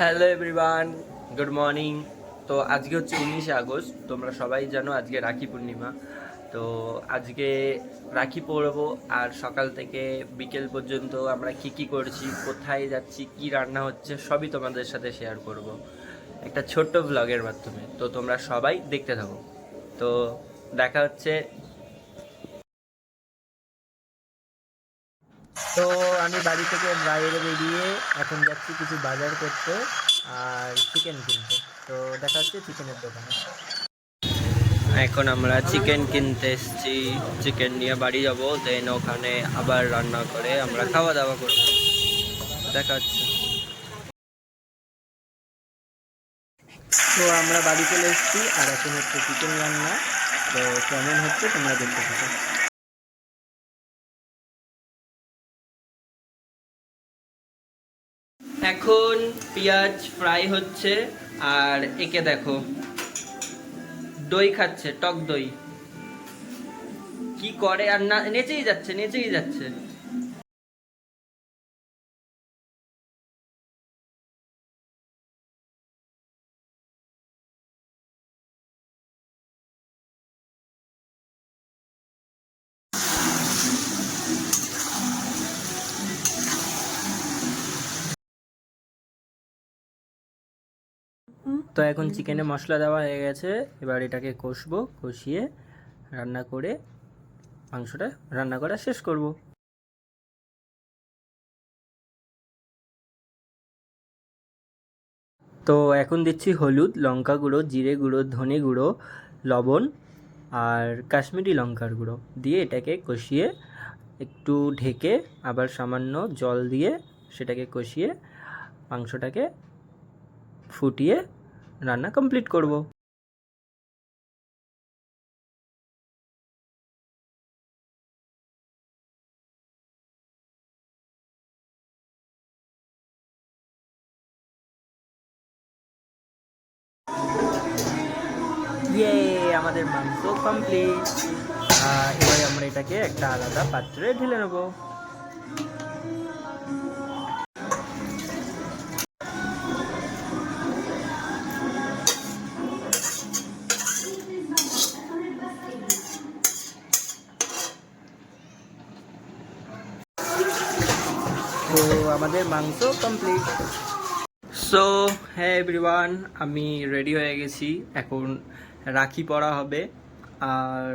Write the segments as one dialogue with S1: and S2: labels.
S1: Hello everyone, good morning. তো আজকে হচ্ছে 19শে আগস্ট। তোমরা সবাই জানো আজকে রাখি পূর্ণিমা। তো আজকে রাখি পরবো, আর সকাল থেকে বিকেল পর্যন্ত আমরা কি করছি, কোথায় যাচ্ছি, কি রান্না হচ্ছে, সবই তোমাদের সাথে শেয়ার করব একটা ছোট্ট ব্লগের মাধ্যমে। তো তোমরা সবাই দেখতে থাকো। তো দেখা হচ্ছে। তো আমি বাড়ি থেকে বাইরে বেরিয়ে এখন যাচ্ছি কিছু বাজার করতে আর চিকেন কিনতে। তো দেখা হচ্ছে চিকেনের দোকানে। এখন আমরা চিকেন কিনতে এসেছি, চিকেন নিয়ে বাড়ি যাবো, দেন ওখানে আবার রান্না করে আমরা খাওয়া দাওয়া করবো। দেখা হচ্ছে। তো আমরা বাড়ি চলে এসেছি আর এখন হচ্ছে চিকেন রান্না। তো কেমন হচ্ছে তোমরা দেখতে থাকো। এখন পেঁয়াজ ফ্রাই হচ্ছে, আর একে দেখো দই খাচ্ছে, টক দই। কি করে আর না, নেচেই যাচ্ছে নেচেই যাচ্ছে। তো এখন চিকেনে মশলা দেওয়া হয়ে গেছে, এবার এটাকে কষবো, কষিয়ে রান্না করে মাংসটা রান্না করা শেষ করব। তো এখন দিচ্ছি হলুদ, লঙ্কা গুঁড়ো, জিরে গুঁড়ো, ধনে গুঁড়ো, লবণ আর কাশ্মীরি লঙ্কার গুঁড়ো দিয়ে এটাকে কষিয়ে একটু ঢেকে আবার সামান্য জল দিয়ে সেটাকে কষিয়ে মাংসটাকে ফুটিয়ে রান্না কমপ্লিট করব। ইয়ে, আমাদের মাংস কমপ্লিট। এবার আমরা এটাকে একটা আলাদা পাত্রে ঢেলে নেব। তো আমাদের মাংস কমপ্লিট। সো হ্যাঁ এভরিওয়ান, আমি রেডি হয়ে গেছি। এখন রাখি পরা হবে। আর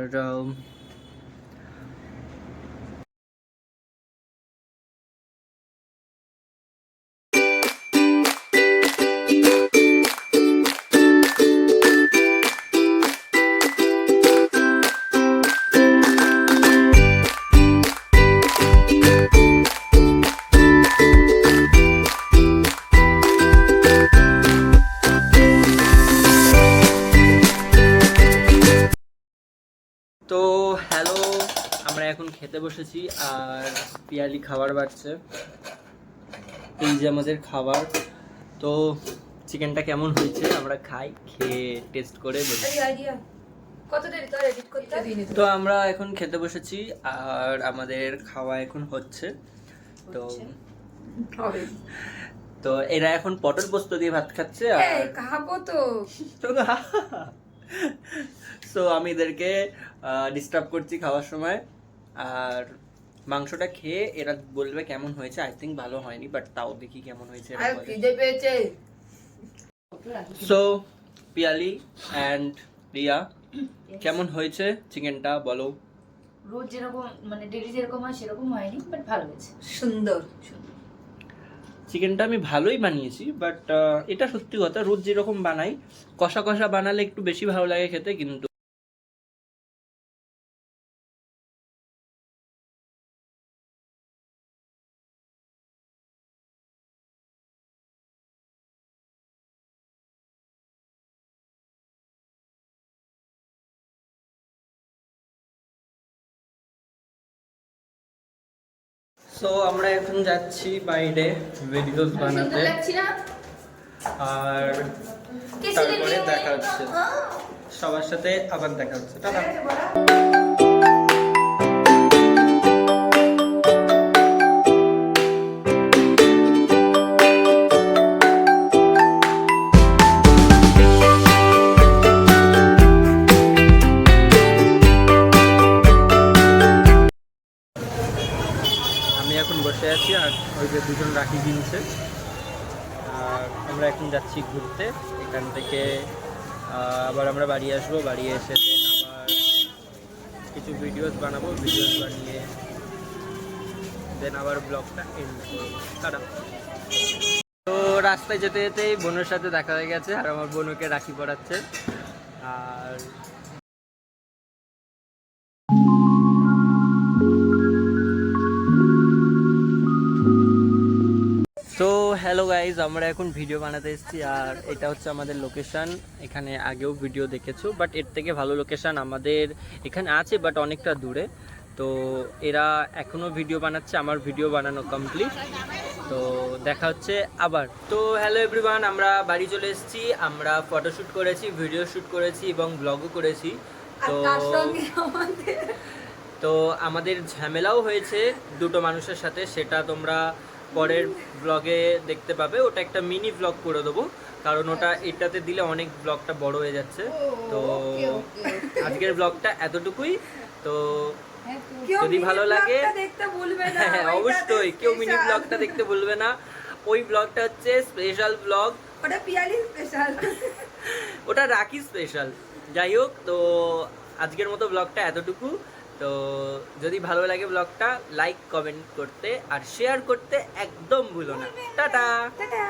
S1: তো হ্যালো, আমরা এখন খেতে বসেছি আর পিয়ালি খাবার বাড়ছে। এই যে আমাদের খাবার। তো চিকেনটা কেমন হয়েছে আমরা খাই, খেয়ে টেস্ট করে বলি। তো আমরা এখন খেতে বসেছি আর আমাদের খাওয়া এখন হচ্ছে। তো তো এরা এখন পটল পোস্ত দিয়ে ভাত খাচ্ছে আর
S2: খাবো তো।
S1: সো আমি এদেরকে ডিস্টার্ব করছি খাওয়ার সময়। আর মাংসটা খেয়ে এরা বলবে কেমন হয়েছে। আই থিঙ্ক ভালো হয়নি, বাট তাও দেখি কেমন হয়েছে। সো পিয়ালি অ্যান্ড রিয়া, কেমন হয়েছে চিকেনটা বলো।
S2: রোজ যেরকম মানে ডেলি যেরকম হয় সেরকম হয়নি, বাট ভালো হয়েছে,
S3: সুন্দর।
S1: চিকেনটা আমি ভালোই বানিয়েছি, বাট এটা সত্যি কথা, রোজ যেরকম বানাই কষা কষা বানালে একটু বেশি ভালো লাগে খেতে। কিন্তু সো আমরা এখন যাচ্ছি বাইরে ভিডিওস বানাতে, আর তারপরে দেখা হচ্ছে সবার সাথে, আবার দেখা হচ্ছে। টাটা। আছে। আর আমরা এখন যাচ্ছি ঘুরতে, এখান থেকে আবার আমরা বাড়ি আসবো, বাড়ি এসে আবার কিছু ভিডিওস বানাবো, ভিডিওস বানিয়ে দেন আবার ব্লগটা এন্ড করবো। টাটা। তো রাস্তায় যেতে যেতেই বোনের সাথে দেখা হয়ে গেছে, আর আমার বোনকে রাখি পড়াচ্ছে। আর তো হ্যালো গাইজ, আমরা এখন ভিডিও বানাতে এসেছি, আর এটা হচ্ছে আমাদের লোকেশন। এখানে আগেও ভিডিও দেখেছো, বাট এর থেকে ভালো লোকেশন আমাদের এখানে আছে, বাট অনেকটা দূরে। তো এরা এখনও ভিডিও বানাচ্ছে, আমার ভিডিও বানানো কমপ্লিট। তো দেখা হচ্ছে আবার। তো হ্যালো এভরিওয়ান, আমরা বাড়ি চলে এসেছি। আমরা ফটোশ্যুট করেছি, ভিডিও শ্যুট করেছি এবং ব্লগও করেছি। তো তো আমাদের ঝামেলাও হয়েছে দুটো মানুষের সাথে, সেটা তোমরা পরের ব্লগে দেখতে পাবে। ওটা একটা মিনি ব্লগ করে দেবো, কারণ ওটা এটাতে দিলে অনেক ব্লগটা বড় হয়ে যাচ্ছে। তো আজকের ব্লগটা এতটুকুই। তো যদি ভালো লাগে হ্যাঁ অবশ্যই কেউ মিনি ব্লগটা দেখতে ভুলবে না। ওই ব্লগটা হচ্ছে স্পেশাল ব্লগ,
S3: ওটা পিয়ালি স্পেশাল,
S1: ওটা রাখি স্পেশাল। যাই হোক, তো আজকের মতো ব্লগটা এতটুকু। তো যদি ভালো লাগে ব্লগটা লাইক কমেন্ট করতে আর শেয়ার করতে একদম ভুলো না। টাটা।
S3: টাটা।